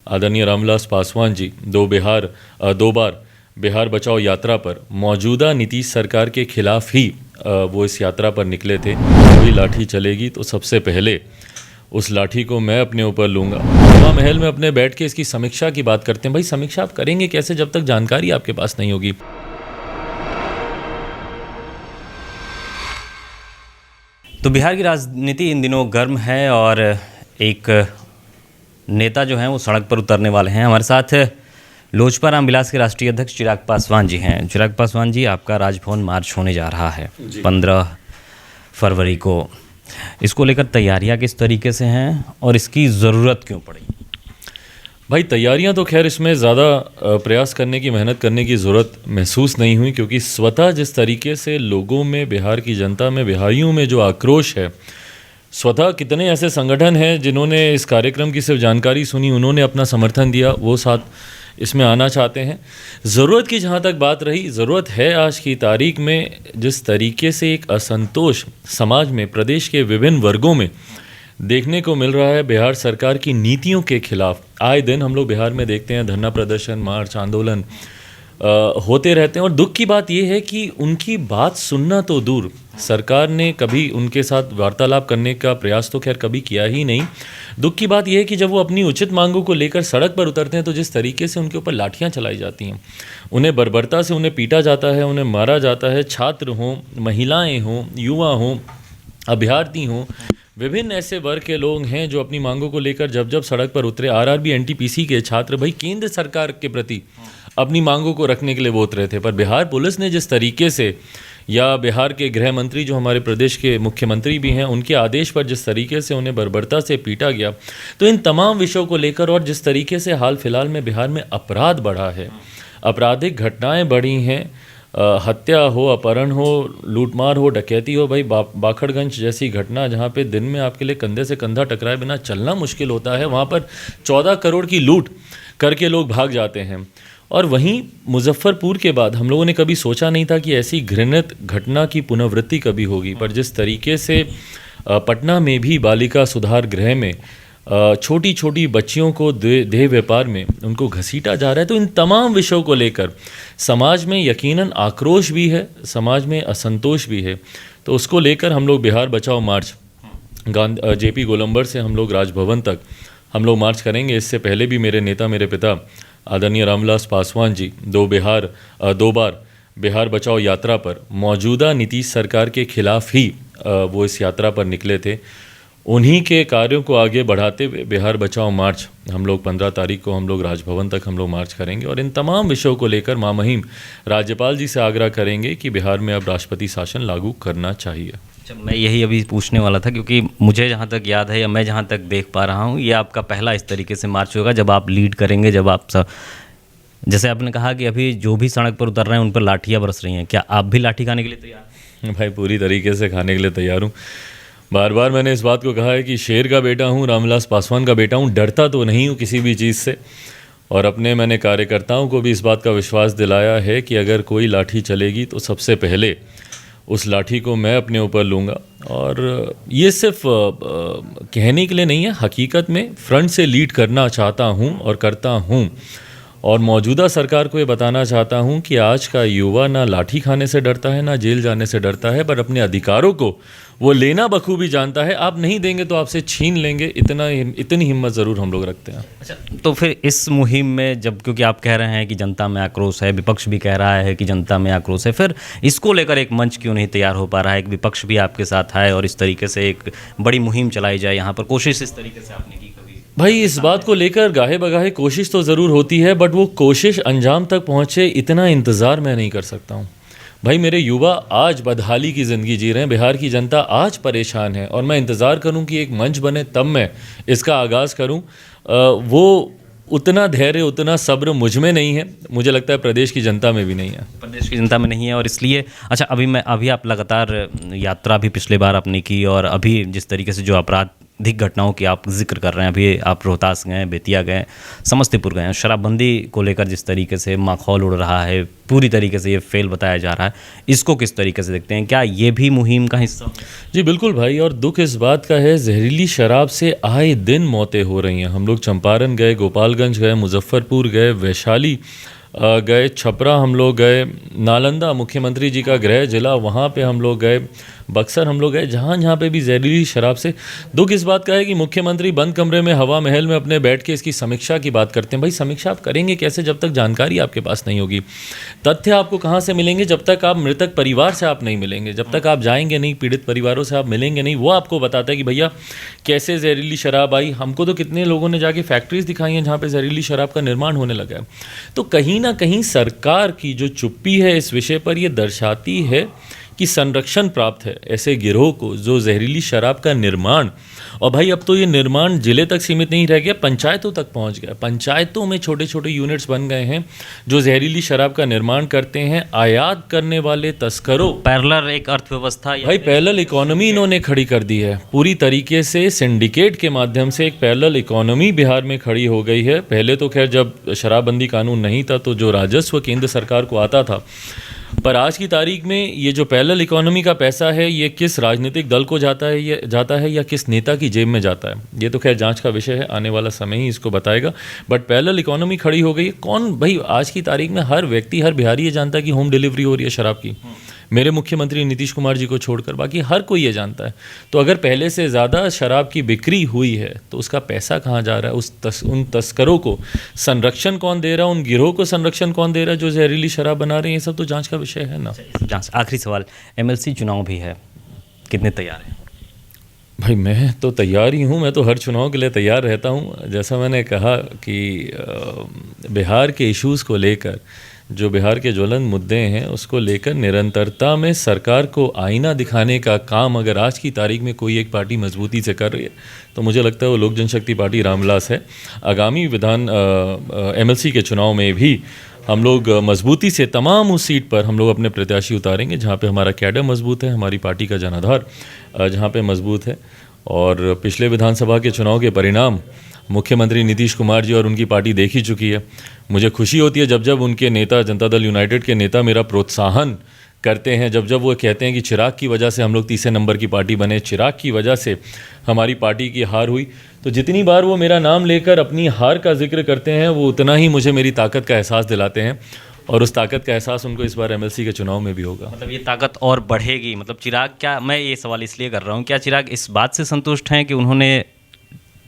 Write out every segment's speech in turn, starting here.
आदरणीय रामविलास पासवान जी दो बार बिहार बचाओ यात्रा पर मौजूदा नीतीश सरकार के खिलाफ ही वो इस यात्रा पर निकले थे। कोई लाठी चलेगी तो सबसे पहले उस लाठी को मैं अपने ऊपर लूँगा। हवा महल में अपने बैठ के इसकी समीक्षा की बात करते हैं। भाई समीक्षा आप करेंगे कैसे जब तक जानकारी आपके पास नहीं होगी। तो बिहार की राजनीति इन दिनों गर्म है और एक नेता जो हैं वो सड़क पर उतरने वाले हैं। हमारे साथ लोजपा रामविलास के राष्ट्रीय अध्यक्ष चिराग पासवान जी हैं। चिराग पासवान जी, आपका राजभवन मार्च होने जा रहा है 15 फरवरी को। इसको लेकर तैयारियां किस तरीके से हैं और इसकी ज़रूरत क्यों पड़ी? भाई तैयारियां तो खैर इसमें ज़्यादा प्रयास करने की, मेहनत करने की ज़रूरत महसूस नहीं हुई, क्योंकि स्वतः जिस तरीके से लोगों में, बिहार की जनता में, बिहारियों में जो आक्रोश है, स्वतः कितने ऐसे संगठन हैं जिन्होंने इस कार्यक्रम की सिर्फ जानकारी सुनी, उन्होंने अपना समर्थन दिया, वो साथ इसमें आना चाहते हैं। ज़रूरत की जहाँ तक बात रही, ज़रूरत है आज की तारीख में जिस तरीके से एक असंतोष समाज में, प्रदेश के विभिन्न वर्गों में देखने को मिल रहा है बिहार सरकार की नीतियों के खिलाफ। आए दिन हम लोग बिहार में देखते हैं धरना प्रदर्शन, मार्च, आंदोलन होते रहते हैं, और दुख की बात यह है कि उनकी बात सुनना तो दूर, सरकार ने कभी उनके साथ वार्तालाप करने का प्रयास तो खैर कभी किया ही नहीं। दुख की बात यह है कि जब वो अपनी उचित मांगों को लेकर सड़क पर उतरते हैं तो जिस तरीके से उनके ऊपर लाठियां चलाई जाती हैं, उन्हें बर्बरता से उन्हें पीटा जाता है, उन्हें मारा जाता है। छात्र हों, महिलाएं हों, युवा हों, अभ्यर्थी हों, विभिन्न ऐसे वर्ग के लोग हैं जो अपनी मांगों को लेकर जब जब सड़क पर उतरे। आरआरबी एनटीपीसी के छात्र भाई केंद्र सरकार के प्रति अपनी मांगों को रखने के लिए वो उतरे थे, पर बिहार पुलिस ने जिस तरीके से, या बिहार के गृह मंत्री जो हमारे प्रदेश के मुख्यमंत्री भी हैं, उनके आदेश पर जिस तरीके से उन्हें बर्बरता से पीटा गया, तो इन तमाम विषयों को लेकर और जिस तरीके से हाल फिलहाल में बिहार में अपराध बढ़ा है, आपराधिक घटनाएं बढ़ी हैं, हत्या हो, अपहरण हो, लूटमार हो, डकैती हो। भाई बाखड़गंज जैसी घटना जहाँ पे दिन में आपके लिए कंधे से कंधा टकराए बिना चलना मुश्किल होता है, वहाँ पर 14 करोड़ की लूट करके लोग भाग जाते हैं। और वहीं मुजफ्फरपुर के बाद हम लोगों ने कभी सोचा नहीं था कि ऐसी घृणित घटना की पुनरावृत्ति कभी होगी, पर जिस तरीके से पटना में भी बालिका सुधार गृह में छोटी छोटी बच्चियों को देह व्यापार में उनको घसीटा जा रहा है, तो इन तमाम विषयों को लेकर समाज में यकीनन आक्रोश भी है, समाज में असंतोष भी है। तो उसको लेकर हम लोग बिहार बचाओ मार्च जेपी गोलंबर से हम लोग राजभवन तक हम लोग मार्च करेंगे। इससे पहले भी मेरे नेता, मेरे पिता आदरणीय रामविलास पासवान जी दो बार बिहार बचाओ यात्रा पर मौजूदा नीतीश सरकार के खिलाफ ही वो इस यात्रा पर निकले थे। उन्हीं के कार्यों को आगे बढ़ाते हुए बिहार बचाओ मार्च हम लोग 15 तारीख को हम लोग राजभवन तक हम लोग मार्च करेंगे, और इन तमाम विषयों को लेकर मामहिम राज्यपाल जी से आग्रह करेंगे कि बिहार में अब राष्ट्रपति शासन लागू करना चाहिए। मैं यही अभी पूछने वाला था, क्योंकि मुझे जहाँ तक याद है या मैं जहाँ तक देख पा रहा हूँ, ये आपका पहला इस तरीके से मार्च होगा जब आप लीड करेंगे, जब आप सब, जैसे आपने कहा कि अभी जो भी सड़क पर उतर रहे हैं उन पर लाठियाँ बरस रही हैं, क्या आप भी लाठी खाने के लिए तैयार? भाई पूरी तरीके से खाने के लिए तैयार हूँ। बार बार मैंने इस बात को कहा है कि शेर का बेटा हूँ, रामविलास पासवान का बेटा हूँ, डरता तो नहीं हूँ किसी भी चीज़ से, और अपने मैंने कार्यकर्ताओं को भी इस बात का विश्वास दिलाया है कि अगर कोई लाठी चलेगी तो सबसे पहले उस लाठी को मैं अपने ऊपर लूँगा। और ये सिर्फ कहने के लिए नहीं है, हकीकत में फ्रंट से लीड करना चाहता हूँ और करता हूँ, और मौजूदा सरकार को ये बताना चाहता हूँ कि आज का युवा ना लाठी खाने से डरता है, ना जेल जाने से डरता है, पर अपने अधिकारों को वो लेना बखूबी जानता है। आप नहीं देंगे तो आपसे छीन लेंगे, इतनी हिम्मत ज़रूर हम लोग रखते हैं। अच्छा, तो फिर इस मुहिम में जब, क्योंकि आप कह रहे हैं कि जनता में आक्रोश है, विपक्ष भी कह रहा है कि जनता में आक्रोश है, फिर इसको लेकर एक मंच क्यों नहीं तैयार हो पा रहा है कि विपक्ष भी आपके साथ है और इस तरीके से एक बड़ी मुहिम चलाई जाए? यहाँ पर कोशिश इस तरीके से आपने की कभी? भाई इस बात को लेकर गाहे बगाहे कोशिश तो ज़रूर होती है, बट वो कोशिश अंजाम तक पहुँचे इतना इंतज़ार मैं नहीं कर सकता हूँ। भाई मेरे युवा आज बदहाली की ज़िंदगी जी रहे हैं, बिहार की जनता आज परेशान है, और मैं इंतज़ार करूं कि एक मंच बने तब मैं इसका आगाज़ करूं। वो उतना धैर्य, उतना सब्र मुझ में नहीं है, मुझे लगता है प्रदेश की जनता में भी नहीं है। प्रदेश की जनता में नहीं है, और इसलिए अच्छा, अभी आप लगातार यात्रा भी पिछले बार आपने की, और अभी जिस तरीके से जो अपराध आपराधिक घटनाओं की आप जिक्र कर रहे हैं, अभी आप रोहतास गए, बेतिया गए, समस्तीपुर गए, शराबबंदी को लेकर जिस तरीके से माखौल उड़ रहा है, पूरी तरीके से ये फेल बताया जा रहा है, इसको किस तरीके से देखते हैं? क्या ये भी मुहिम का हिस्सा? जी बिल्कुल भाई, और दुख इस बात का है जहरीली शराब से आए दिन मौतें हो रही हैं। हम लोग चंपारण गए, गोपालगंज गए, मुजफ्फरपुर गए, वैशाली गए, छपरा हम लोग गए, नालंदा मुख्यमंत्री जी का गृह जिला वहाँ पे हम लोग गए, बक्सर हम लोग गए, जहाँ पे भी जहरीली शराब से। दुख इस बात का है कि मुख्यमंत्री बंद कमरे में हवा महल में अपने बैठ के इसकी समीक्षा की बात करते हैं। भाई समीक्षा आप करेंगे कैसे जब तक जानकारी आपके पास नहीं होगी? तथ्य आपको कहाँ से मिलेंगे जब तक आप मृतक परिवार से आप नहीं मिलेंगे, जब तक आप जाएंगे नहीं, पीड़ित परिवारों से आप मिलेंगे नहीं। वो आपको बताता है कि भैया कैसे जहरीली शराब आई। हमको तो कितने लोगों ने जाके फैक्ट्रीज दिखाई हैं जहाँ पे जहरीली शराब का निर्माण होने लगा है। तो कहीं ना कहीं सरकार की जो चुप्पी है इस विषय पर, ये दर्शाती है कि संरक्षण प्राप्त है ऐसे गिरोह को जो जहरीली शराब का निर्माण, और भाई अब तो ये निर्माण जिले तक सीमित नहीं रह गया, पंचायतों तक पहुंच गया। पंचायतों में छोटे छोटे यूनिट्स बन गए हैं जो जहरीली शराब का निर्माण करते हैं। आयात करने वाले तस्करों, पैरेलल एक अर्थव्यवस्था, भाई पैरेलल इकोनॉमी इन्होंने खड़ी कर दी है पूरी तरीके से। सिंडिकेट के माध्यम से एक पैरेलल इकोनॉमी बिहार में खड़ी हो गई है। पहले तो खैर जब शराबबंदी कानून नहीं था तो जो राजस्व केंद्र सरकार को आता था, पर आज की तारीख में ये जो पैरेलल इकोनॉमी का पैसा है ये किस राजनीतिक दल को जाता है या किस नेता की जेब में जाता है, ये तो खैर जांच का विषय है, आने वाला समय ही इसको बताएगा। बट पैरेलल इकोनॉमी खड़ी हो गई है। कौन भाई आज की तारीख में हर व्यक्ति, हर बिहारी ये जानता है कि होम डिलीवरी हो रही है शराब की, मेरे मुख्यमंत्री नीतीश कुमार जी को छोड़कर बाकी हर कोई ये जानता है। तो अगर पहले से ज़्यादा शराब की बिक्री हुई है तो उसका पैसा कहाँ जा रहा है? उन तस्करों को संरक्षण कौन दे रहा है? उन गिरोह को संरक्षण कौन दे रहा है जो जहरीली शराब बना रहे हैं? ये सब तो जांच का विषय है ना। जांच। आखिरी सवाल, एमएलसी चुनाव भी है, कितने तैयार हैं? भाई मैं तो तैयार ही हूँ, मैं तो हर चुनाव के लिए तैयार रहता हूँ। जैसा मैंने कहा कि बिहार के इश्यूज़ को लेकर, जो बिहार के ज्वलन मुद्दे हैं उसको लेकर निरंतरता में सरकार को आईना दिखाने का काम अगर आज की तारीख में कोई एक पार्टी मजबूती से कर रही है तो मुझे लगता है वो लोक जनशक्ति पार्टी रामविलास है। आगामी एमएलसी के चुनाव में भी हम लोग मजबूती से तमाम उस सीट पर हम लोग अपने प्रत्याशी उतारेंगे जहाँ पे हमारा कैडर मजबूत है, हमारी पार्टी का जनाधार जहाँ पे मजबूत है। और पिछले विधानसभा के चुनाव के परिणाम मुख्यमंत्री नीतीश कुमार जी और उनकी पार्टी देख ही चुकी है। मुझे खुशी होती है जब जब उनके नेता, जनता दल यूनाइटेड के नेता मेरा प्रोत्साहन करते हैं, जब जब वो कहते हैं कि चिराग की वजह से हम लोग तीसरे नंबर की पार्टी बने, चिराग की वजह से हमारी पार्टी की हार हुई। तो जितनी बार वो मेरा नाम लेकर अपनी हार का जिक्र करते हैं वो उतना ही मुझे मेरी ताकत का एहसास दिलाते हैं, और उस ताकत का एहसास उनको इस बार एमएलसी के चुनाव में भी होगा। मतलब ये ताकत और बढ़ेगी? मतलब चिराग, क्या, मैं ये सवाल इसलिए कर रहा हूँ, क्या चिराग इस बात से संतुष्ट हैं कि उन्होंने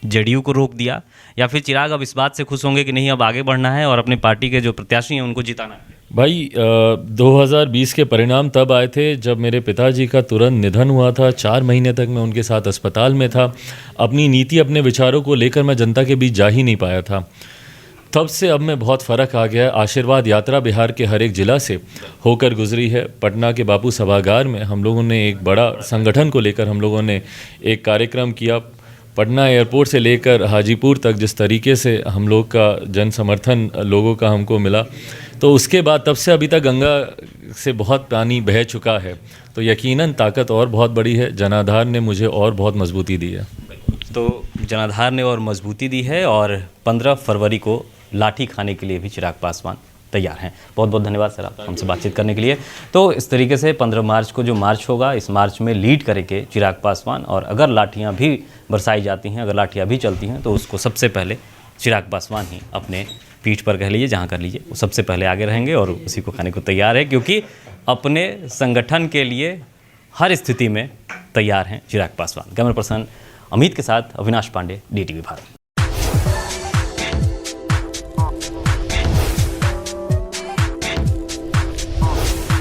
जेडीयू को रोक दिया, या फिर चिराग अब इस बात से खुश होंगे कि नहीं अब आगे बढ़ना है और अपनी पार्टी के जो प्रत्याशी हैं उनको जिताना है? भाई 2020 के परिणाम तब आए थे जब मेरे पिताजी का तुरंत निधन हुआ था। 4 महीने तक मैं उनके साथ अस्पताल में था। अपनी नीति, अपने विचारों को लेकर मैं जनता के बीच जा ही नहीं पाया था। तब से अब में बहुत फ़र्क आ गया है। आशीर्वाद यात्रा बिहार के हर एक ज़िला से होकर गुजरी है। पटना के बापू सभागार में हम लोगों ने एक बड़ा संगठन को लेकर हम लोगों ने एक कार्यक्रम किया। पटना एयरपोर्ट से लेकर हाजीपुर तक जिस तरीके से हम लोग का जन समर्थन लोगों का हमको मिला, तो उसके बाद तब से अभी तक गंगा से बहुत पानी बह चुका है। तो यकीनन ताकत और बहुत बड़ी है। जनाधार ने मुझे और बहुत मजबूती दी है। तो जनाधार ने और मजबूती दी है, और 15 फरवरी को लाठी खाने के लिए भी चिराग पासवान तैयार हैं। बहुत बहुत धन्यवाद सर आप हमसे बातचीत करने के लिए। तो इस तरीके से 15 मार्च को जो मार्च होगा, इस मार्च में लीड करेंगे चिराग पासवान, और अगर लाठियाँ भी बरसाई जाती हैं, अगर लाठियाँ भी चलती हैं, तो उसको सबसे पहले चिराग पासवान ही अपने पीठ पर कह लीजिए, जहाँ कर लीजिए, वो सबसे पहले आगे रहेंगे और उसी को खाने को तैयार है, क्योंकि अपने संगठन के लिए हर स्थिति में तैयार हैं चिराग पासवान। कैमरा पर्सन अमित के साथ अविनाश पांडे, DTV भारत।